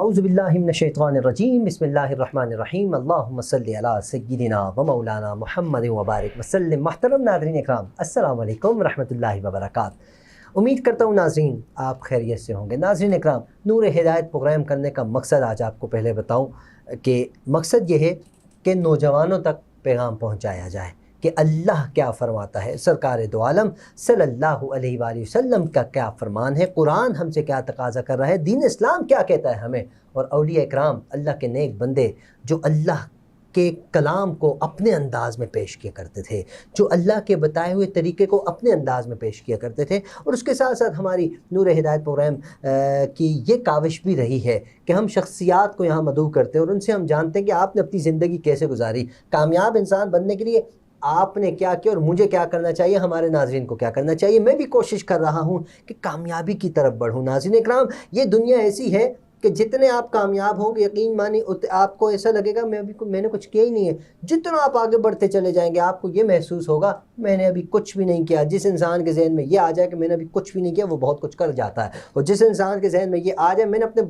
आऊज़ुबिल्लाहि मिनश्शैतानिर्रजीम बिस्मिल्लाहिर्रहमानिर्रहीम अल्लाहुम्मा सल्लि अला सय्यिदिना व मौलाना मुहम्मद व बारिक वसल्लिम। महतरम नाज़रीन इकराम, अस्सलामु अलैकुम रहमतुल्लाहि व बरकातहू। उम्मीद करता हूँ नाज़रीन आप खैरियत से होंगे। नाज़रीन इकराम, नूर हिदायत प्रोग्राम करने का मकसद आज आपको पहले बताऊँ कि मकसद ये है कि नौजवानों तक पैगाम पहुँचाया जाए कि अल्लाह क्या फ़रमाता है, सरकार दो आलम सल्लल्लाहु अलैहि वसल्लम का क्या फ़रमान है, कुरान हमसे क्या तकाज़ा कर रहा है, दीन इस्लाम क्या कहता है हमें। और औलिया इकराम, अल्लाह के नेक बंदे जो अल्लाह के कलाम को अपने अंदाज़ में पेश किया करते थे, जो अल्लाह के बताए हुए तरीक़े को अपने अंदाज़ में पेश किया करते थे। और उसके साथ साथ हमारी नूर हिदायत प्रोग्राम की ये काविश भी रही है कि हम शख्सियात को यहाँ मदऊ करते हैं और उनसे हम जानते हैं कि आपने अपनी ज़िंदगी कैसे गुजारी, कामयाब इंसान बनने के लिए आपने क्या किया और मुझे क्या करना चाहिए, हमारे नाज़रीन को क्या करना चाहिए। मैं भी कोशिश कर रहा हूँ कि कामयाबी की तरफ बढ़ूँ। नाज़रीन इकराम, ये दुनिया ऐसी है कि जितने आप कामयाब होंगे, यकीन मानिए आपको ऐसा लगेगा मैंने कुछ किया ही नहीं है। जितना आप आगे बढ़ते चले जाएंगे आपको ये महसूस होगा मैंने अभी कुछ भी नहीं किया। जिस इंसान के जहन में ये आ जाए कि मैंने अभी कुछ भी नहीं किया, वो बहुत कुछ कर जाता है। और जिस इंसान के जहन में ये आ जाए, मैंने अपने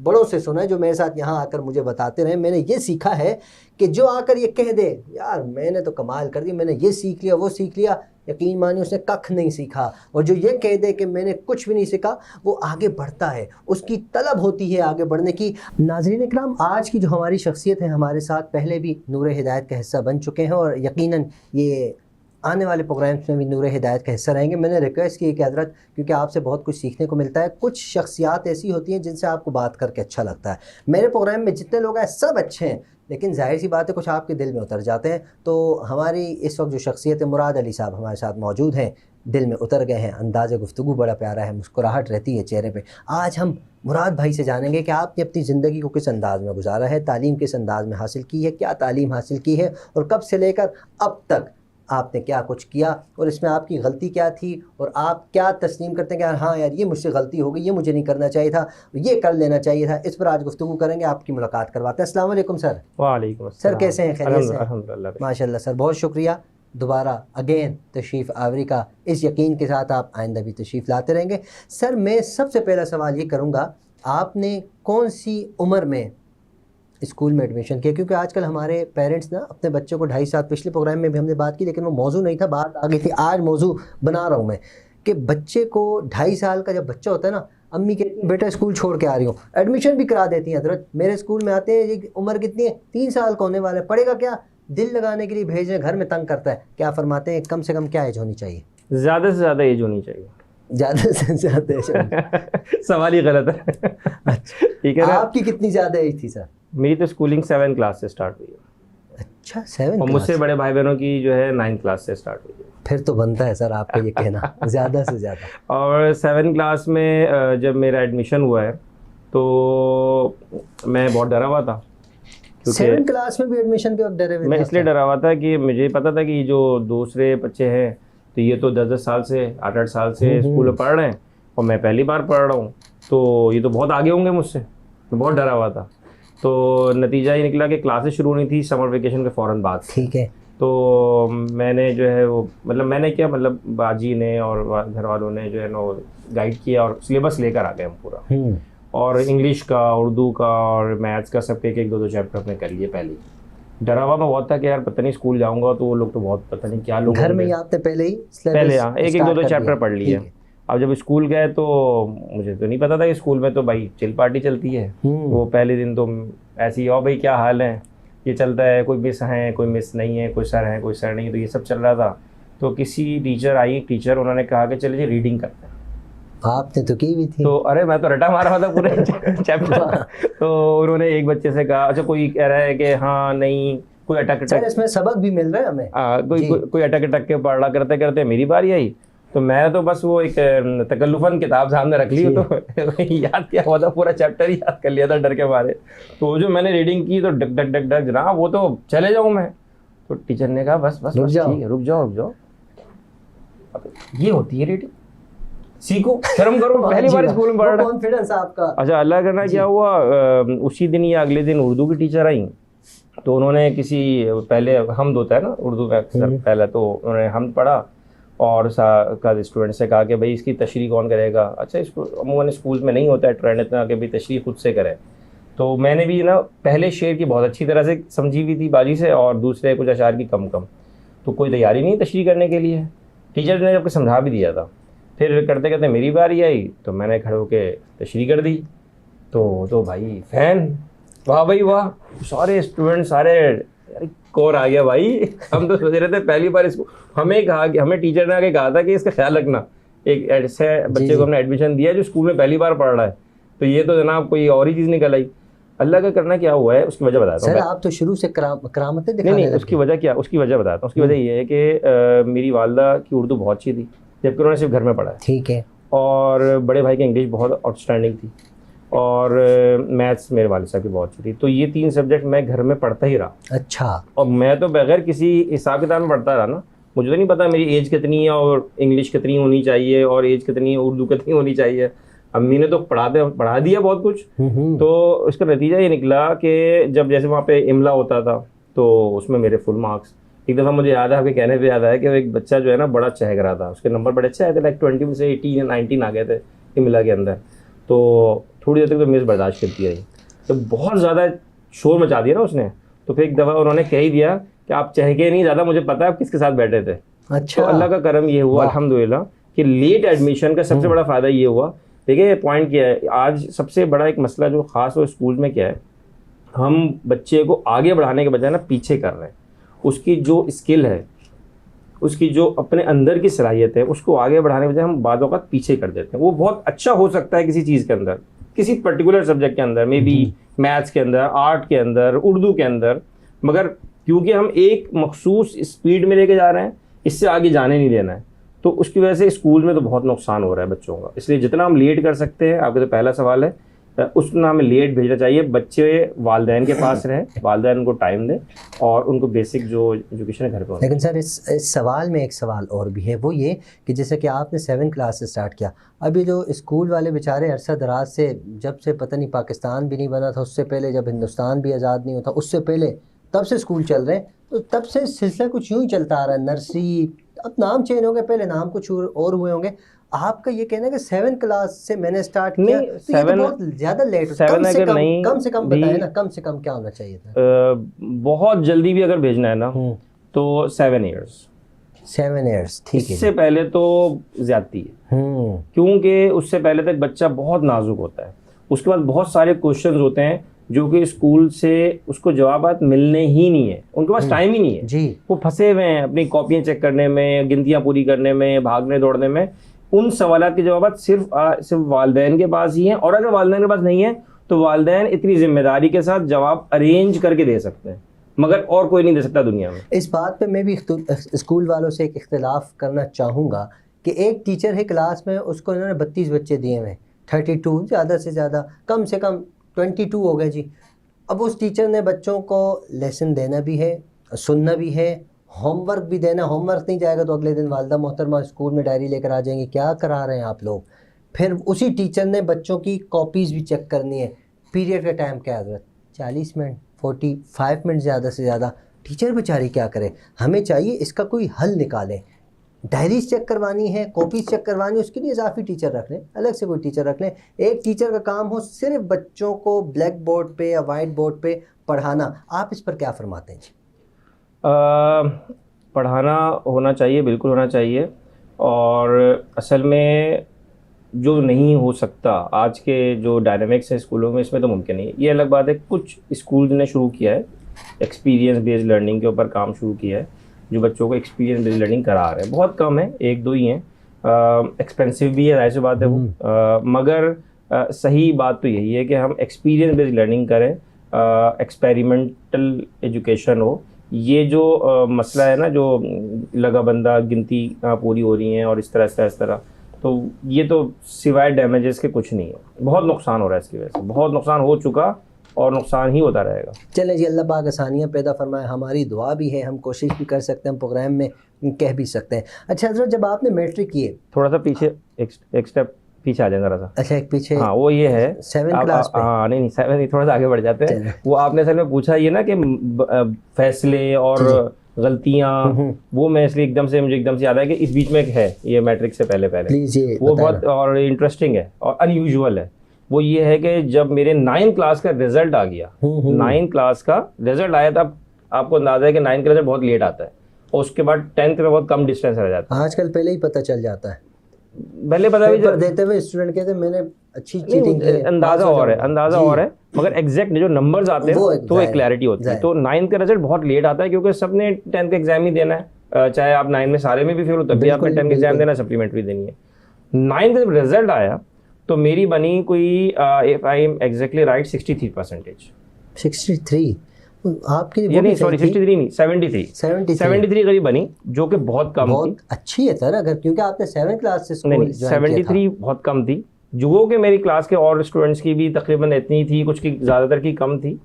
बड़ों से सुना है जो मेरे साथ यहाँ आकर मुझे बताते रहे, मैंने ये सीखा है कि जो आकर ये कह दे यार मैंने तो कमाल कर दिया, मैंने ये सीख लिया वो सीख लिया, यकीन मानिए उसने कख नहीं सीखा। और जो ये कह दे कि मैंने कुछ भी नहीं सीखा, वो आगे बढ़ता है, उसकी तलब होती है आगे बढ़ने की। नाज़रीन इकराम, आज की जो हमारी शख्सियत है हमारे साथ पहले भी नूर हिदायत का हिस्सा बन चुके हैं और यकीनन ये आने वाले प्रोग्राम्स में भी नूर हिदायत का हिस्सा रहेंगे। मैंने रिक्वेस्ट की कि हज़रत, क्योंकि आपसे बहुत कुछ सीखने को मिलता है, कुछ शख्सियात ऐसी होती हैं जिनसे आपको बात करके अच्छा लगता है। मेरे प्रोग्राम में जितने लोग हैं सब अच्छे हैं, लेकिन जाहिर सी बात है कुछ आपके दिल में उतर जाते हैं। तो हमारी इस वक्त जो शख्सियत है, मुराद अली साहब हमारे साथ मौजूद हैं, दिल में उतर गए हैं, अंदाज़ गुफ्तगू बड़ा प्यारा है, मुस्कुराहट रहती है चेहरे पे। आज हम मुराद भाई से जानेंगे कि आपने अपनी ज़िंदगी को किस अंदाज़ में गुजारा है, तालीम किस अंदाज़ में हासिल की है, क्या तालीम हासिल की है और कब से लेकर अब तक आपने क्या कुछ किया और इसमें आपकी गलती क्या थी और आप क्या तस्लीम करते हैं कि हाँ यार ये मुझसे गलती हो गई, ये मुझे नहीं करना चाहिए था, ये कर लेना चाहिए था। इस पर आज गुफ्तगू करेंगे, आपकी मुलाकात करवाते हैं। अस्सलाम वालेकुम सर। वालेकुम सर, कैसे हैं? खैरियत से? अल्हम्दुलिल्लाह माशाल्लाह सर, बहुत शुक्रिया दोबारा अगेन तशरीफ़ आवरी का। इस यकीन के साथ आप आइंदा भी तशरीफ़ लाते रहेंगे। सर, मैं सबसे पहला सवाल ये करूँगा, आपने कौन सी उम्र में स्कूल में एडमिशन किया? क्योंकि आजकल हमारे पेरेंट्स ना अपने बच्चों को 2.5 साल, पिछले प्रोग्राम में भी हमने बात की लेकिन वो मौजू नहीं था, बात आ गई थी, आज मौजू बना रहा हूँ मैं कि बच्चे को 2.5 साल का जब बच्चा होता है ना, अम्मी कहती है बेटा स्कूल छोड़ के आ रही हूँ, एडमिशन भी करा देती हैं। हज़रत मेरे स्कूल में आते हैं, ये उम्र कितनी है, 3 साल का होने वाला है, पढ़ेगा क्या, दिल लगाने के लिए भेज रहे हैं, घर में तंग करता है। क्या फरमाते हैं कम से कम क्या एज होनी चाहिए? ज़्यादा से ज़्यादा एज होनी चाहिए। ज़्यादा से ज़्यादा एज सवाल ही गलत है। अच्छा, ठीक है ना। आपकी कितनी ज़्यादा एज थी सर? मेरी तो स्कूलिंग 7 क्लास से स्टार्ट हुई है। अच्छा, 7 और मुझसे बड़े भाई बहनों की जो है 9 क्लास से स्टार्ट हुई है। फिर तो बनता है सर आपका ये कहना ज़्यादा से ज़्यादा। और 7 क्लास में जब मेरा एडमिशन हुआ है तो मैं बहुत डरा हुआ था। 7 क्लास में भी एडमिशन के वक्त डरे हुए? मैं इसलिए डरा हुआ था कि मुझे पता था कि जो दूसरे बच्चे हैं तो ये तो 10-10 साल से 8-8 साल से स्कूल में पढ़ रहे हैं और मैं पहली बार पढ़ रहा हूँ, तो ये तो बहुत आगे होंगे मुझसे, तो बहुत डरा हुआ था। तो नतीजा ये निकला कि क्लासेस शुरू होनी थी समर वेकेशन के फ़ौरन बाद। ठीक है। तो मैंने जो है वो मैंने क्या बाजी ने और घर वालों ने जो है ना गाइड किया और सिलेबस लेकर आ गए हम पूरा। और इंग्लिश का, उर्दू का और मैथ्स का सब एक 2 चैप्टर हमने कर लिए। पहले डरा हुआ मैं बहुत था कि यार पता नहीं स्कूल जाऊंगा तो वो लोग तो बहुत पता नहीं क्या लोग। घर में ही आपने पहले ही हाँ, एक 2 चैप्टर पढ़ लिए। अब जब स्कूल गए तो मुझे तो नहीं पता था कि स्कूल में तो भाई चिल पार्टी चलती है। वो पहले दिन तो ऐसे ही, भाई क्या हाल है, ये चलता है, कोई मिस है कोई मिस नहीं है, कोई सर है कोई सर नहीं, तो ये सब चल रहा था। तो किसी टीचर उन्होंने कहा कि चलिए रीडिंग करते हैं। आपने तो की भी थी। तो अरे मैं तो रटा मारा हुआ था पूरे चैप्टर। तो उन्होंने एक बच्चे से कहा, अच्छा कोई कह रहा है कि हाँ नहीं, कोई अटक इसमें सबक भी मिल रहा है हमें। कोई अटक के पढ़ा करते करते मेरी बारी आई, तो मैं तो बस वो एक तकल्लुफन किताब सामने रख ली, तो याद किया हुआ था, पूरा चैप्टर ही याद कर लिया था डर के मारे। तो जो मैंने रीडिंग की तो डक डक डक डक जनाब वो तो चले जाऊँ मैं। तो टीचर ने कहा बस बस ठीक है, रुक जाओ, ये होती है रीडिंग, सीखो, शर्म करो, पहली बार स्कूल में पढ़ रहा। कॉन्फिडेंस आपका। अच्छा, अल्लाह करना क्या हुआ, उसी दिन या अगले दिन उर्दू की टीचर आई, तो उन्होंने पहले हमद होता है ना उर्दू में अक्सर, पहले तो उन्होंने हमद पढ़ा और का स्टूडेंट से कहा कि भाई इसकी तशरीह कौन करेगा। अच्छा, अमूमन स्कूल में नहीं होता है ट्रेंड इतना कि भाई तशरीह खुद से करे, तो मैंने भी ना पहले शेर की बहुत अच्छी तरह से समझी हुई थी बाजी से, और दूसरे कुछ अशार की कम कम, तो कोई तैयारी नहीं तशरीह करने के लिए। टीचर ने जबकि समझा भी दिया था, फिर करते करते मेरी बारी आई तो मैंने खड़े होकर तशरीह कर दी। तो भाई फैन, वाह भाई वाह, सारे स्टूडेंट सारे, यार कौन आ गया भाई। हम तो सोच रहे थे पहली बार इसको, हमें कहा कि हमें टीचर ने आके कहा था कि इसका ख्याल रखना, एक ऐसे बच्चे को हमने एडमिशन दिया जो स्कूल में पहली बार पढ़ रहा है, तो ये तो जनाब कोई और ही चीज़ निकल आई। अल्लाह का करना क्या हुआ है उसकी वजह बताता हूँ। सर आप तो शुरू से करामतें दिखाने नहीं लगे। उसकी वजह क्या, उसकी वजह बताता हूँ। उसकी वजह ये है कि मेरी वालदा की उर्दू बहुत अच्छी थी, जबकि उन्होंने सिर्फ घर में पढ़ा है। ठीक है। और बड़े भाई की इंग्लिश बहुत आउटस्टैंडिंग थी, और मैथ्स मेरे वालिद साहब की बहुत अच्छी थी। तो ये 3 सब्जेक्ट मैं घर में पढ़ता ही रहा। अच्छा। और मैं तो बगैर किसी हिसाब किताब में पढ़ता रहा ना, मुझे तो नहीं पता मेरी एज कितनी है और इंग्लिश कितनी होनी चाहिए और एज कितनी है, उर्दू कितनी होनी चाहिए। अम्मी ने तो पढ़ा दिया बहुत कुछ। तो उसका नतीजा ये निकला कि जब जैसे वहाँ पे इमला होता था तो उसमें मेरे फुल मार्क्स। एक दफ़ा मुझे याद है, आपके कहने पे याद आया कि एक बच्चा जो है ना बड़ा चहक रहा था, उसके नंबर बड़े अच्छे आए थे, लाइक 20 में से 18 या 19 आ गए थे इमला के अंदर। तो थोड़ी देर तक तो मिस बर्दाश्त करती रही, तो बहुत ज़्यादा शोर मचा दिया ना उसने। तो फिर एक दफ़ा उन्होंने कह ही दिया कि आप चहके नहीं ज़्यादा, मुझे पता है आप किसके साथ बैठे थे। अच्छा। तो अल्लाह का करम ये हुआ अल्हम्दुलिल्लाह कि लेट एडमिशन का सबसे बड़ा फ़ायदा ये हुआ। देखिए पॉइंट क्या है, आज सबसे बड़ा एक मसला जो ख़ास हो स्कूल में क्या है, हम बच्चे को आगे बढ़ाने के बजाय ना पीछे कर रहे हैं। उसकी जो स्किल है, उसकी जो अपने अंदर की सलाहियत है, उसको आगे बढ़ाने के बजाय हम बाद वक़्त पीछे कर देते हैं। वो बहुत अच्छा हो सकता है किसी चीज़ के अंदर, किसी पर्टिकुलर सब्जेक्ट के अंदर, मे बी मैथ्स के अंदर, आर्ट के अंदर, उर्दू के अंदर, मगर क्योंकि हम एक मखसूस स्पीड में लेके जा रहे हैं, इससे आगे जाने नहीं देना है, तो उसकी वजह से स्कूल में तो बहुत नुकसान हो रहा है बच्चों का। इसलिए जितना हम लेट कर सकते हैं, आपका तो पहला सवाल है, उतना हमें लेट भेजना चाहिए। बच्चे वालिदैन के पास रहें, वालिदैन उनको टाइम दें और उनको बेसिक जो एजुकेशन है घर पर। लेकिन सर इस सवाल में एक सवाल और भी है, वो ये कि जैसे कि आपने 7 क्लास से स्टार्ट किया, अभी जो स्कूल वाले बेचारे अरसा दराज से, जब से पता नहीं पाकिस्तान भी नहीं बना था, उससे पहले जब हिंदुस्तान भी आज़ाद नहीं होता उससे पहले, तब से स्कूल चल रहे हैं, तो तब से सिलसिला कुछ यूँ ही चलता आ रहा है। नर्सरी, अब नाम चेंज हो गए, पहले नाम कुछ और हुए होंगे। आपका ये कहना है कि 7 क्लास से मैंने स्टार्ट किया, तो ये तो बहुत ज़्यादा लेट हो। कम से कम बताए ना, कम से कम क्या होना चाहिए था? बहुत जल्दी भी अगर भेजना है ना तो 7 ईयर्स। 7 ईयर्स, ठीक है। इससे पहले तो ज्यादती है, क्योंकि उससे पहले तक बच्चा बहुत नाजुक होता है। उसके बाद बहुत सारे क्वेश्चंस होते हैं जो कि स्कूल से उसको जवाबात मिलने ही नहीं है, उनके पास टाइम ही नहीं है जी। वो फंसे हुए हैं अपनी कॉपियाँ चेक करने में, गिनतियाँ पूरी करने में, भागने दौड़ने में। उन सवालात के जवाब सिर्फ वालिदैन के पास ही हैं, और अगर वालिदैन के पास नहीं है तो वालिदैन इतनी जिम्मेदारी के साथ जवाब अरेंज करके दे सकते हैं, मगर और कोई नहीं दे सकता दुनिया में। इस बात पे मैं भी स्कूल वालों से एक इख्तिलाफ करना चाहूँगा कि एक टीचर है क्लास में, उसको इन्होंने 32 बच्चे दिए हुए, 32, ज़्यादा से ज़्यादा, कम से कम 22 हो गए जी। अब उस टीचर ने बच्चों को लेसन देना भी है, सुनना भी है, होमवर्क भी देना। होमवर्क नहीं जाएगा तो अगले दिन वालिदा मोहतरमा स्कूल में डायरी लेकर आ जाएंगे, क्या करा रहे हैं आप लोग। फिर उसी टीचर ने बच्चों की कॉपीज़ भी चेक करनी है। पीरियड का टाइम क्या है, 40 मिनट, 45 मिनट ज़्यादा से ज़्यादा। टीचर बेचारी क्या करे? हमें चाहिए इसका कोई हल निकालें। डायरीज चेक करवानी है, कॉपीज़ चेक करवानी है, उसके लिए इजाफी टीचर रख लें, अलग से कोई टीचर रख लें। एक टीचर का काम हो सिर्फ बच्चों को ब्लैक बोर्ड पे या वाइट बोर्ड पे पढ़ाना। आप इस पर क्या फरमाते हैं जी? पढ़ाना होना चाहिए, बिल्कुल होना चाहिए। और असल में जो नहीं हो सकता आज के जो डायनामिक्स है स्कूलों में, इसमें तो मुमकिन नहीं है। ये अलग बात है, कुछ स्कूल ने शुरू किया है, एक्सपीरियंस बेस्ड लर्निंग के ऊपर काम शुरू किया है, जो बच्चों को एक्सपीरियंस बेस्ड लर्निंग करा रहे हैं। बहुत कम है, 1-2 ही हैं, एक्सपेंसिव भी है, ऐसी बात है वो, मगर सही बात तो यही है कि हम एक्सपीरियंस बेस्ड लर्निंग करें, एक्सपेरिमेंटल एजुकेशन हो। ये जो मसला है ना, जो लगा बंदा गिनती पूरी हो रही हैं और इस तरह, तो ये तो सिवाय डैमेजेस के कुछ नहीं है। बहुत नुकसान हो रहा है इसकी वजह से, बहुत नुकसान हो चुका और नुकसान ही होता रहेगा। चलें जी, अल्लाह पाक आसानियाँ पैदा फरमाए। हमारी दुआ भी है, हम कोशिश भी कर सकते हैं, प्रोग्राम में कह भी सकते हैं। अच्छा हज़रत, जब आपने मैट्रिक किए, थोड़ा सा पीछे एक स्टेप पीछे आ जाए ज़रा सा। अच्छा एक पीछे, हाँ वो ये है 7 क्लास पे। हाँ नहीं 7 नहीं, थोड़ा सा आगे बढ़ जाते हैं। वो आपने असल में पूछा ये ना कि फैसले और गलतियाँ, वो मैं इसलिए मुझे एकदम से याद है कि इस बीच में है ये मैट्रिक से पहले प्लीज़ ये वो बहुत और इंटरेस्टिंग है और अनयूजुअल है। वो ये है कि जब मेरे 9th क्लास का रिजल्ट आ गया, 9th क्लास का रिजल्ट आया, तब आपको अंदाजा है कि 9th का रिजल्ट बहुत लेट आता है और उसके बाद 10th में बहुत कम डिस्टेंस रह जाता है। आजकल पहले ही पता चल जाता है, पहले पता भी पेपर देते हुए स्टूडेंट कहते हैं मैंने अच्छी चीटिंग की है, अंदाजा और है मगर एग्जैक्ट जो नंबर्स आते हैं तो एक क्लैरिटी होती है। तो 9th का रिजल्ट बहुत लेट आता है क्योंकि सबने 10th का एग्जाम ही देना है, चाहे आप 9 में सारे में भी फेल हो तब भी आपने 10th का एग्जाम देना, सप्लीमेंटरी देनी है। 9th का जब रिजल्ट आया तो मेरी बनी कोई if I am exactly right 63%। 63 आपकी ये नहीं, सॉरी 63 नहीं, 73 करीब बनी, जो कि बहुत कम बहुत थी। अच्छी है सर, अगर क्योंकि आपने 7th क्लास से स्कूल नहीं, 73 बहुत कम थी, जो कि मेरी क्लास के और स्टूडेंट्स की भी तकरीबन इतनी थी, कुछ की ज़्यादातर की कम थी,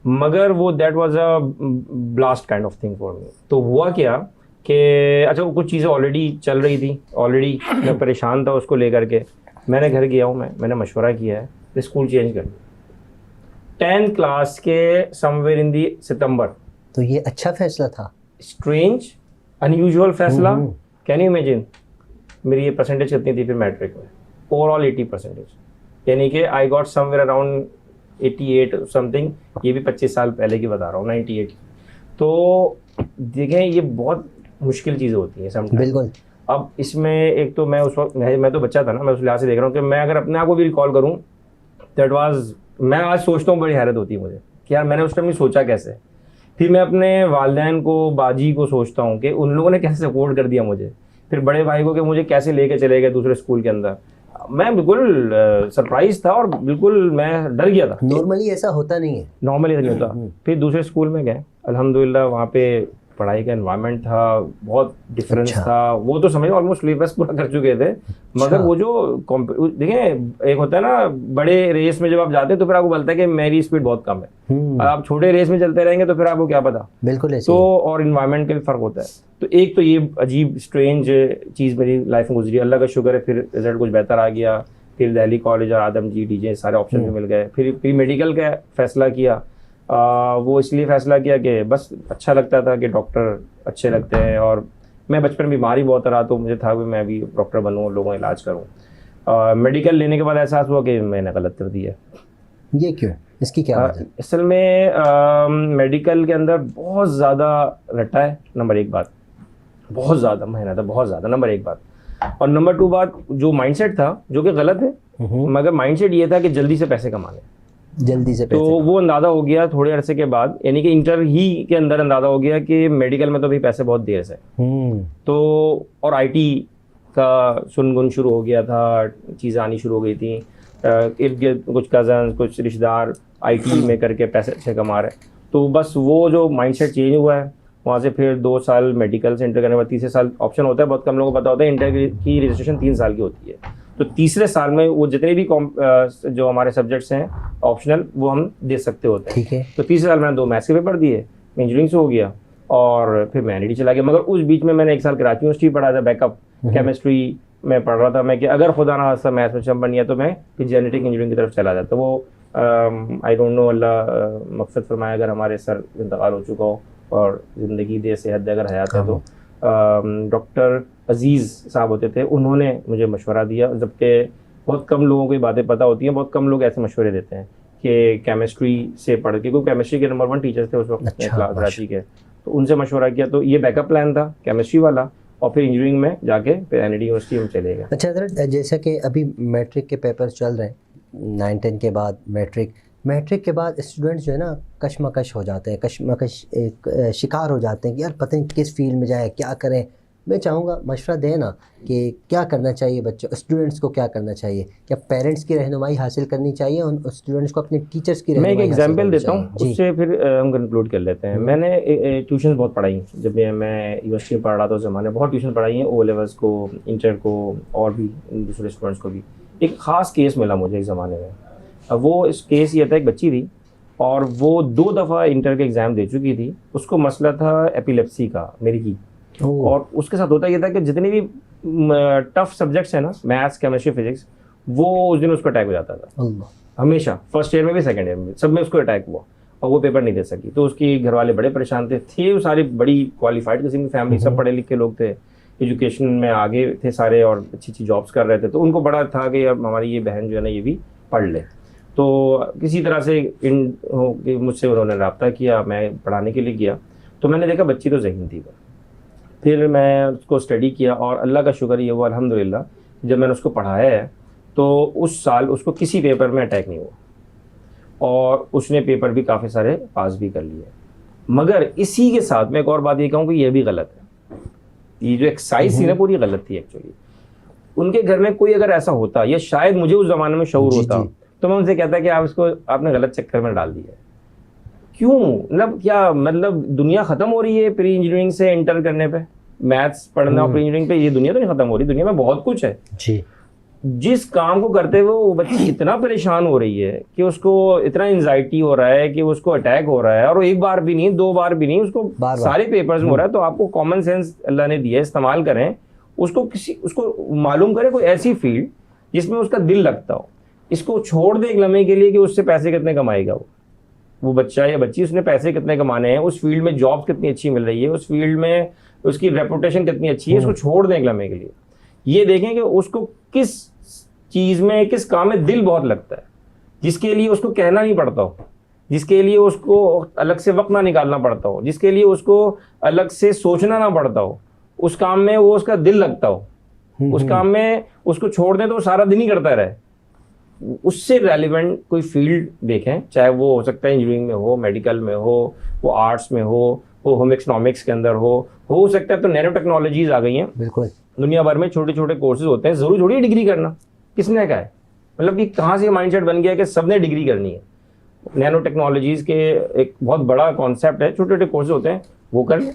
मगर वो that was a blast kind of thing for me. तो हुआ क्या कि अच्छा कुछ चीज़ें ऑलरेडी चल रही थी, ऑलरेडी मैं परेशान था उसको लेकर के। मैंने घर गया हूँ, मैंने मशवरा किया है स्कूल चेंज कर दिया 10th क्लास के समवेयर इन दी सितंबर। तो ये अच्छा फैसला था, स्ट्रेंज अनयूजुअल फैसला। कैन यू इमेजिन मेरी ये परसेंटेज कितनी थी फिर मैट्रिक में? ओवरऑल 80%, यानी कि I got somewhere around 88 something. ये भी 25 साल पहले की बता रहा हूँ, 98। तो देखें ये बहुत मुश्किल चीज़ें होती हैं समटाइम। बिल्कुल। अब इसमें एक तो मैं उस वक्त मैं तो बच्चा था ना, मैं उस लिहाज से देख रहा हूँ कि मैं अगर अपने आप को भी रिकॉल करूँ, दैट वाज, मैं आज सोचता हूँ बड़ी हैरत होती है मुझे कि यार मैंने उस टाइम नहीं सोचा कैसे। फिर मैं अपने वालिदैन को, बाजी को सोचता हूँ कि उन लोगों ने कैसे सपोर्ट कर दिया मुझे, फिर बड़े भाई को कि मुझे कैसे लेके चले गए दूसरे स्कूल के अंदर। मैं बिल्कुल सरप्राइज था और बिल्कुल मैं डर गया था। नॉर्मली ऐसा होता नहीं है, नॉर्मली ऐसा नहीं होता। फिर दूसरे स्कूल में गए, अल्हम्दुलिल्लाह वहाँ पे पढ़ाई का एनवायरनमेंट था, बहुत डिफरेंस था। वो तो समझ ऑलमोस्ट सिलेबस पूरा कर चुके थे, मगर वो जो देखें एक होता है ना बड़े रेस में जब आप जाते हैं तो फिर आपको बोलता है कि मेरी स्पीड बहुत कम है। आप छोटे रेस में चलते रहेंगे तो फिर आपको क्या पता। बिल्कुल ऐसे तो और इन्वायरमेंट का भी फर्क होता है। तो एक तो ये अजीब स्ट्रेंज चीज़ मेरी लाइफ में गुजरी, अल्लाह का शुक्र है फिर रिजल्ट कुछ बेहतर आ गया। फिर दिल्ली कॉलेज और आदम जी डीजे सारे ऑप्शन भी मिल गए। फिर प्री मेडिकल का फैसला किया। वो इसलिए फैसला किया कि बस अच्छा लगता था कि डॉक्टर अच्छे लगते हैं, और मैं बचपन में बीमारी बहुत रहा तो मुझे था कि मैं भी डॉक्टर बनूँ, लोगों का इलाज करूँ। मेडिकल लेने के बाद एहसास हुआ कि मैंने गलत कर दिया। ये क्यों, इसकी क्या वजह? असल में मेडिकल के अंदर बहुत ज़्यादा रटा है, नंबर 1 बात, बहुत ज़्यादा मेहनत है, बहुत ज़्यादा, नंबर 1 बात। और नंबर 2 बात, जो माइंडसेट था जो कि गलत है, मगर माइंडसेट ये था कि जल्दी से पैसे कमाने, जल्दी से पैसे। तो वो अंदाज़ा हो गया थोड़े अरसे के बाद, यानी कि इंटर ही के अंदर अंदाज़ा हो गया कि मेडिकल में तो भी पैसे बहुत देर से। तो और आईटी का सुनगुन शुरू हो गया था, चीज़ें आनी शुरू हो गई थी। इर्द गिर्द कुछ कज़न, कुछ रिश्तेदार आईटी में करके पैसे अच्छे कमा रहे। तो बस वो जो माइंडसेट चेंज हुआ है, वहाँ से फिर 2 साल मेडिकल से इंटर करने के बाद तीसरे साल ऑप्शन होता है, बहुत कम लोगों को पता होता है इंटर की रजिस्ट्रेशन 3 साल की होती है। तो तीसरे साल में वो जितने भी जो हमारे सब्जेक्ट्स हैं ऑप्शनल वो हम दे सकते होते हैं। ठीक है। तो तीसरे साल मैंने 2 मैथ्स के पेपर दिए, इंजीनियरिंग से हो गया, और फिर मैं एनआईटी चला गया। मगर उस बीच में मैंने 1 साल कराची यूनिवर्सिटी पढ़ा था, बैकअप केमिस्ट्री में पढ़ रहा था मैं कि अगर खुदा ना खास्ता मैथ्स में चम बन गया तो मैं फिर जेनेटिक इंजीनियरिंग की तरफ चला जाता। वो आई डोंट नो, अल्लाह मकसद फरमाए अगर हमारे सर इंतकाल हो चुका हो और ज़िंदगी दे, सेहत दे, अगर हयात है तो डॉक्टर अजीज़ साहब होते थे, उन्होंने मुझे मशवरा दिया। जबकि बहुत कम लोगों को ये बातें पता होती हैं, बहुत कम लोग ऐसे मशवरे देते हैं कि केमिस्ट्री से पढ़ के, क्योंकि केमिस्ट्री के नंबर 1 टीचर्स थे उस वक्त कराची के, तो उनसे मशवरा किया। तो ये बैकअप प्लान था केमिस्ट्री वाला, और फिर इंजीनियरिंग में जाके फिर एनआईटी यूनिवर्सिटी में चले गए। अच्छा सर, जैसा कि अभी मैट्रिक के पेपर चल रहे हैं, 9-10 के बाद मैट्रिक के बाद स्टूडेंट्स जो है ना कशमकश हो जाते हैं, कशमकश एक शिकार हो जाते हैं कि यार पता नहीं किस फील्ड में जाए, क्या करें। मैं चाहूँगा मशवरा दें ना कि क्या करना चाहिए बच्चों, स्टूडेंट्स को क्या करना चाहिए, क्या पेरेंट्स की रहनुमाई हासिल करनी चाहिए उन स्टूडेंट्स को, अपने टीचर्स की रहनुमाई? मैं एक एग्जांपल देता हूँ, उससे फिर हम कंक्लूड कर लेते हैं। मैंने ट्यूशन बहुत पढ़ाई, जब मैं यूनिवर्सिटी में पढ़ रहा था उस ज़माने बहुत ट्यूशन पढ़ाई है, ओ लेवल्स को, इंटर को, और भी दूसरे स्टूडेंट्स को भी। एक ख़ास केस मिला मुझे एक ज़माने में। अब वो इस केस ये था, एक बच्ची थी और वो 2 दफ़ा इंटर के एग्ज़ाम दे चुकी थी। उसको मसला था एपिलेप्सी का, मिर्गी। और उसके साथ होता ये था कि जितने भी टफ सब्जेक्ट्स हैं ना, मैथ्स, केमिस्ट्री, फिजिक्स, वो उस दिन उसको अटैक हो जाता था हमेशा। फर्स्ट ईयर में भी, सेकंड ईयर में, सब में उसको अटैक हुआ और वो पेपर नहीं दे सकी। तो उसकी घर वाले बड़े परेशान थे वो सारी बड़ी क्वालिफाइड किस्म की फैमिली, सब पढ़े लिखे लोग थे, एजुकेशन में आगे थे सारे और अच्छी अच्छी जॉब्स कर रहे थे। तो उनको बड़ा था कि यार हमारी ये बहन जो है ना ये भी पढ़ ले। तो किसी तरह से मुझसे उन्होंने रब्ता किया, मैं पढ़ाने के लिए गया, तो मैंने देखा बच्ची तो ज़हीन थी। फिर मैं उसको स्टडी किया और अल्लाह का शुक्र ये हुआ अल्हम्दुलिल्लाह, जब मैंने उसको पढ़ाया है तो उस साल उसको किसी पेपर में अटैक नहीं हुआ और उसने पेपर भी काफ़ी सारे पास भी कर लिए। मगर इसी के साथ मैं एक और बात ये कहूँ कि ये भी गलत है, ये जो एक्सरसाइज थी ना पूरी गलत थी एक्चुअली। उनके घर में कोई अगर ऐसा होता या शायद मुझे उस ज़माने में शऊर होता तो मैं उनसे कहता कि आप इसको आपने गलत चक्कर में डाल दिया। क्यों? मतलब क्या मतलब दुनिया ख़त्म हो रही है प्री इंजीनियरिंग से इंटर करने पे? मैथ्स पढ़ना और प्री इंजीनियरिंग पे ये दुनिया तो नहीं ख़त्म हो रही, दुनिया में बहुत कुछ है जी। जिस काम को करते हुए वो बच्ची इतना परेशान हो रही है कि उसको इतना एंजाइटी हो रहा है कि उसको अटैक हो रहा है, और एक बार भी नहीं, 2 बार भी नहीं, उसको बार सारे पेपर्स में हो रहा है। तो आपको कॉमन सेंस अल्लाह ने दिया है, इस्तेमाल करें उसको मालूम करें कोई ऐसी फील्ड जिसमें उसका दिल लगता हो। इसको छोड़ दे एक लम्हे के लिए कि उससे पैसे कितने कमाएगा वो बच्चा या बच्ची, उसने पैसे कितने कमाने हैं, उस फील्ड में जॉब कितनी अच्छी मिल रही है, उस फील्ड में उसकी रेपुटेशन कितनी अच्छी है, इसको छोड़ दें एक लम्हे के लिए। ये देखें कि उसको किस चीज़ में, किस काम में दिल बहुत लगता है, जिसके लिए उसको कहना नहीं पड़ता हो, जिसके लिए उसको अलग से वक्त ना निकालना पड़ता हो, जिसके लिए उसको अलग से सोचना ना पड़ता हो, उस काम में वो उसका दिल लगता हो, उस काम में उसको छोड़ दें तो वो सारा दिन ही करता रहे। उससे रेलिवेंट कोई फील्ड देखें, चाहे वो हो सकता है इंजीनियरिंग में हो, मेडिकल में हो, वो आर्ट्स में हो होम इकोनॉमिक्स के अंदर हो सकता है। तो नैनो टेक्नोलॉजीज आ गई हैं, बिल्कुल दुनिया भर में छोटे छोटे कोर्सेज होते हैं, जरूरी थोड़ी डिग्री करना, किसने कहा है? मतलब कि कहाँ से माइंडसेट बन गया कि सबने डिग्री करनी है। नैनो टेक्नोलॉजीज के एक बहुत बड़ा कॉन्सेप्ट है, छोटे छोटे कोर्सेज होते हैं, वो कर लें।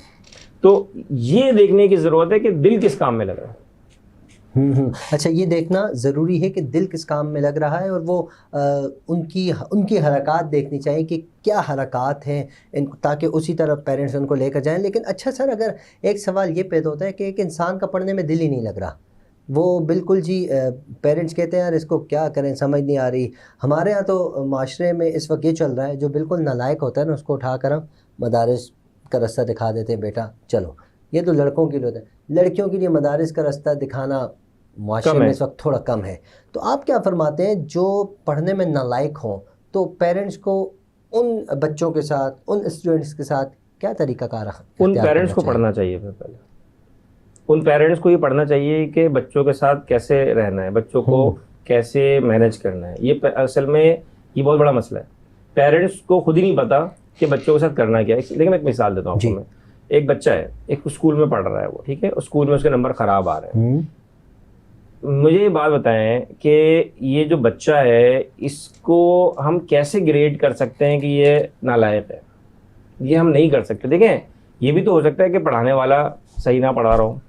तो ये देखने की ज़रूरत है कि दिल किस काम में लग रहा है। अच्छा, ये देखना ज़रूरी है कि दिल किस काम में लग रहा है, और वो उनकी हरकत देखनी चाहिए कि क्या हरकत हैं, ताकि उसी तरफ पेरेंट्स उनको लेकर जाएं। लेकिन अच्छा सर, अगर एक सवाल ये पैदा होता है कि एक इंसान का पढ़ने में दिल ही नहीं लग रहा, वो बिल्कुल जी पेरेंट्स कहते हैं यार इसको क्या करें, समझ नहीं आ रही। हमारे यहाँ तो माशरे में इस वक्त ये चल रहा है, जो बिल्कुल नालायक होता है ना उसको उठाकर हम मदारिस का रास्ता दिखा देते हैं, बेटा चलो। ये तो लड़कों के लिए होता है, लड़कियों के लिए मदारिस का रास्ता दिखाना माशरे में इस वक्त थोड़ा कम है। तो आप क्या फरमाते हैं, जो पढ़ने में नालायक हों तो पेरेंट्स को उन बच्चों के साथ, उन स्टूडेंट्स के साथ क्या तरीका कार? उन पेरेंट्स को पढ़ना चाहिए। पहले उन पेरेंट्स को ये पढ़ना चाहिए कि बच्चों के साथ कैसे रहना है, बच्चों को कैसे मैनेज करना है। ये असल में ये बहुत बड़ा मसला है, पेरेंट्स को खुद ही नहीं पता कि बच्चों के साथ करना क्या है। लेकिन मैं एक मिसाल देता हूँ आपको। मैं एक बच्चा है, एक स्कूल में पढ़ रहा है वो, ठीक है, स्कूल में उसके नंबर ख़राब आ रहे हैं। मुझे ये बात बताएं कि ये जो बच्चा है इसको हम कैसे ग्रेड कर सकते हैं कि ये नालायक है? ये हम नहीं कर सकते। देखें, ये भी तो हो सकता है कि पढ़ाने वाला सही ना पढ़ा रहा हो।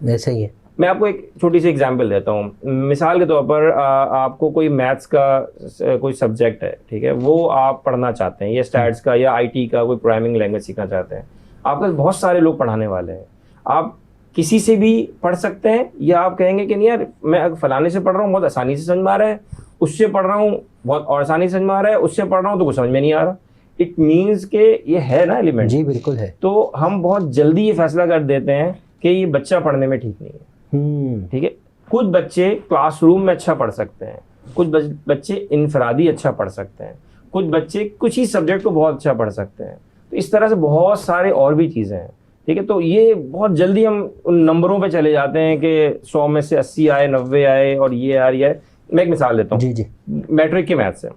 ऐसा ही है। मैं आपको एक छोटी सी एग्जांपल देता हूँ। मिसाल के तौर पर आपको कोई मैथ्स का कोई सब्जेक्ट है, ठीक है, वो आप पढ़ना चाहते हैं, या स्टैट्स का या आईटी का कोई प्रोग्रामिंग लैंग्वेज सीखना चाहते हैं। आपके बहुत सारे लोग पढ़ाने वाले हैं, आप किसी से भी पढ़ सकते हैं, या आप कहेंगे कि नहीं यार मैं फलाने से पढ़ रहा हूँ बहुत आसानी से समझ में आ रहा है, उससे पढ़ रहा हूँ बहुत और आसानी से समझ में आ रहा है, उससे पढ़ रहा हूँ तो कुछ समझ में नहीं आ रहा। इट मीन्स के ये है ना एलिमेंट। जी बिल्कुल है। तो हम बहुत जल्दी ये फैसला कर देते हैं कि ये बच्चा पढ़ने में ठीक नहीं है। ठीक है, कुछ बच्चे क्लासरूम में अच्छा पढ़ सकते हैं, कुछ बच्चे इनफरादी अच्छा पढ़ सकते हैं, कुछ बच्चे कुछ ही सब्जेक्ट को बहुत अच्छा पढ़ सकते हैं। तो इस तरह से बहुत सारे और भी चीज़ें हैं, ठीक है। तो ये बहुत जल्दी हम उन नंबरों पे चले जाते हैं कि 100 में से 80 आए, 90 आए और ये आ रही है। मैं एक मिसाल देता हूँ। जी जी, मैट्रिक के मैथ्स से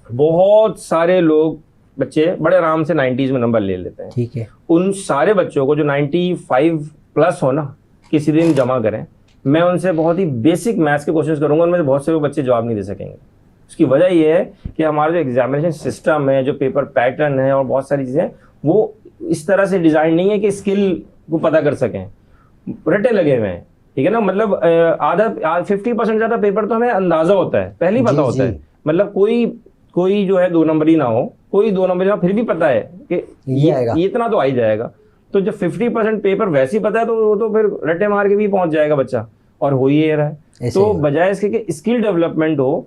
बहुत सारे लोग बच्चे बड़े आराम से 90s में नंबर ले लेते हैं, ठीक है। उन सारे बच्चों को जो 95 प्लस हो ना, किसी दिन जमा करें, मैं उनसे बहुत ही बेसिक मैथ्स के क्वेश्चंस करूंगा, उनमें से बहुत से बच्चे जवाब नहीं दे सकेंगे। उसकी वजह ये है कि हमारा जो एग्जामिनेशन सिस्टम है, जो पेपर पैटर्न है और बहुत सारी चीज़ें, वो इस तरह से डिज़ाइन नहीं है कि स्किल को पता कर सकें, रटे लगे हुए हैं, ठीक है ना। मतलब आधा 50% ज़्यादा पेपर तो हमें अंदाज़ा होता है, पहले ही पता होता है। मतलब कोई जो है 2 नंबरी ना हो, कोई 2 नंबरी ना हो, फिर भी पता है कि ये इतना तो आ ही जाएगा। तो जब 50% पेपर वैसे ही पता है तो फिर रटे मार के भी पहुंच जाएगा बच्चा, और हो ही रहा है। तो बजाय इसके कि स्किल डेवलपमेंट हो,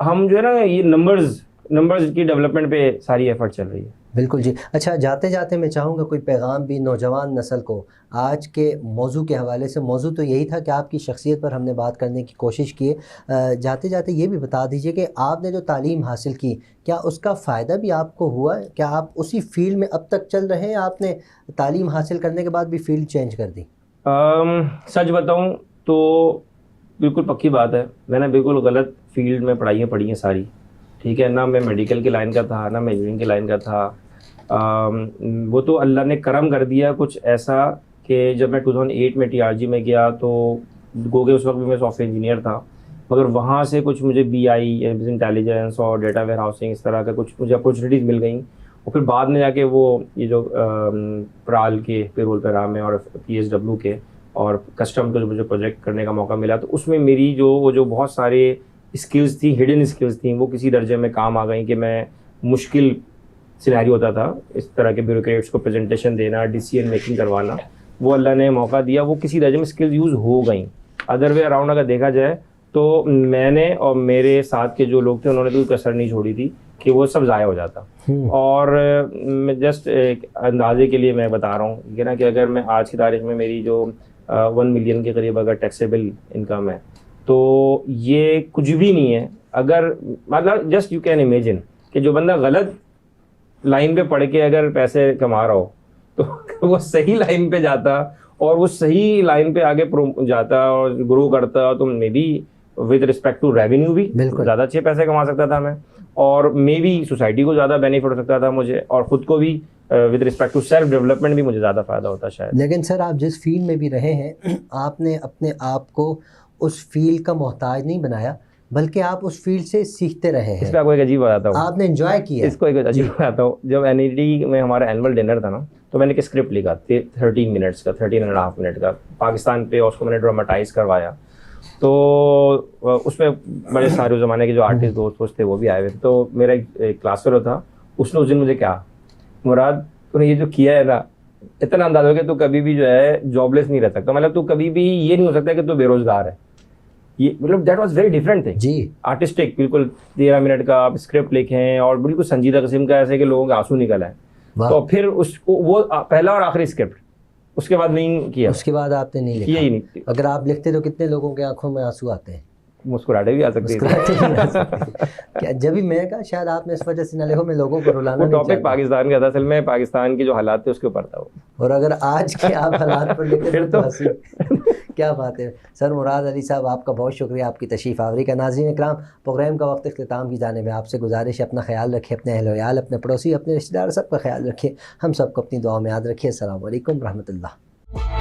हम जो है ना ये नंबर्स नंबर्स की डेवलपमेंट पे सारी एफर्ट चल रही है। बिल्कुल जी। अच्छा, जाते जाते मैं चाहूँगा कोई पैगाम भी नौजवान नस्ल को आज के मौजू के हवाले से। मौजू तो यही था कि आपकी शख्सियत पर हमने बात करने की कोशिश की है। जाते जाते ये भी बता दीजिए कि आपने जो तालीम हासिल की, क्या उसका फ़ायदा भी आपको हुआ है? क्या आप उसी फील्ड में अब तक चल रहे हैं, आपने तालीम हासिल करने के बाद भी फील्ड चेंज कर दी? सच बताऊं तो बिल्कुल पक्की बात है, मैंने बिल्कुल गलत फील्ड में पढ़ाइयाँ पढ़ी हैं सारी, ठीक है ना। मैं मेडिकल की लाइन का था, ना मैं इंजीनियरिंग की लाइन का था। वो तो अल्लाह ने करम कर दिया कुछ ऐसा कि जब मैं 2008 में टीआरजी में गया तो गोगे उस वक्त भी मैं सॉफ्टवेयर इंजीनियर था, मगर वहाँ से कुछ मुझे बीआई, बिजनेस इंटेलिजेंस और डेटा वेयर हाउसिंग इस तरह का कुछ मुझे अपॉर्चुनिटीज़ मिल गई। और फिर बाद में जाके वो ये जो प्राल के पेरोल पे रहा मैं, और पीएसडब्ल्यू के और कस्टम के जो मुझे प्रोजेक्ट करने का मौका मिला, तो उसमें मेरी जो बहुत सारे स्किल्स थी, हिडन स्किल्स थी, वो किसी दर्जे में काम आ गई कि मैं मुश्किल सिनेरियो होता था इस तरह के ब्यूरोक्रेट्स को प्रेजेंटेशन देना, डिसीजन मेकिंग करवाना, वो अल्लाह ने मौका दिया, वो किसी दर्जे में स्किल्स यूज़ हो गई। अदर वे अराउंड अगर देखा जाए तो मैंने और मेरे साथ के जो लोग थे उन्होंने तो कोई कसर नहीं छोड़ी थी कि वो सब ज़ाया हो जाता। और मैं जस्ट एक अंदाजे के लिए मैं बता रहा हूँ कि ना, कि अगर मैं आज की तारीख में मेरी जो 1 मिलियन के करीब अगर टैक्सेबल इनकम है, तो ये कुछ भी नहीं है। अगर मतलब जस्ट यू कैन इमेजिन कि जो बंदा गलत लाइन पे पढ़ के अगर पैसे कमा रहा हो तो वो सही लाइन पे जाता और वो सही लाइन पे आगे जाता और ग्रो करता, तो maybe with respect to revenue भी ज़्यादा अच्छे पैसे कमा सकता था मैं, और मे बी सोसाइटी को ज़्यादा बेनिफिट हो सकता था मुझे, और ख़ुद को भी with respect to self development भी मुझे ज़्यादा फ़ायदा होता शायद। लेकिन सर, आप जिस फील्ड में भी रहे हैं, आपने अपने आप को उस फील्ड का मोहताज नहीं बनाया, बल्कि आप उस फील्ड से सीखते रहे हैं। इस पर आपको एक अजीब बताता हूँ, आपने एंजॉय किया। इसको एक अजीब बताता हूँ। जब एनईडी में हमारा एनुअल डिनर था ना, तो मैंने एक स्क्रिप्ट लिखा 13 मिनट्स का, 13.5 मिनट का पाकिस्तान पे, और उसको मैंने ड्रामेटाइज करवाया। तो उसमें बड़े सारे ज़माने के जो आर्टिस्ट दोस्त थे वो भी आए हुए थे। तो मेरा एक क्लास फेलो था, उसने उस दिन मुझे क्या, मुराद तूने ये जो किया है ना, इतना अंदाज़ हो गया तू कभी भी जो है जॉबलेस नहीं रह सकता, मतलब तू कभी भी ये नहीं हो सकता कि तू बेरोजगार है। ये मतलब that was very different thing जी, आर्टिस्टिक, बिल्कुल 13 मिनट का आप स्क्रिप्ट लिखें और बिल्कुल संजीदा किस्म का, ऐसे कि लोगों के आंसू निकल आए। तो फिर उसको वो पहला और आखिरी स्क्रिप्ट, उसके बाद नहीं किया। उसके बाद आपने नहीं लिखा? यही नहीं। अगर आप लिखते तो कितने लोगों के आंखों में आंसू आते हैं, मुस्कुराहटे भी आ सकती है। क्या जब भी मैं कहा शायद आपने इस वजह से ना लिखो, मैं लोगों को रुलाना नहीं टॉपिक पाकिस्तान का था, असल में पाकिस्तान की जो हालात थे उसके ऊपर था वो। और अगर आज के आप हालात पर लिखे फिर तो हंसी। क्या बात है सर। मुराद अली साहब, आपका बहुत शुक्रिया आपकी तशरीफ़ आवरी का। नाज़रीन इकराम, प्रोग्राम का वक्त इख्तिताम की जाने में आपसे गुजारिश है, अपना ख्याल रखिए, अपने अहल वयाल, अपने पड़ोसी, अपने रिश्तेदार, सबका ख्याल रखिए, हम सबको अपनी दुआ में याद रखिए। अस्सलाम वालेकुम रहमतुल्लाह।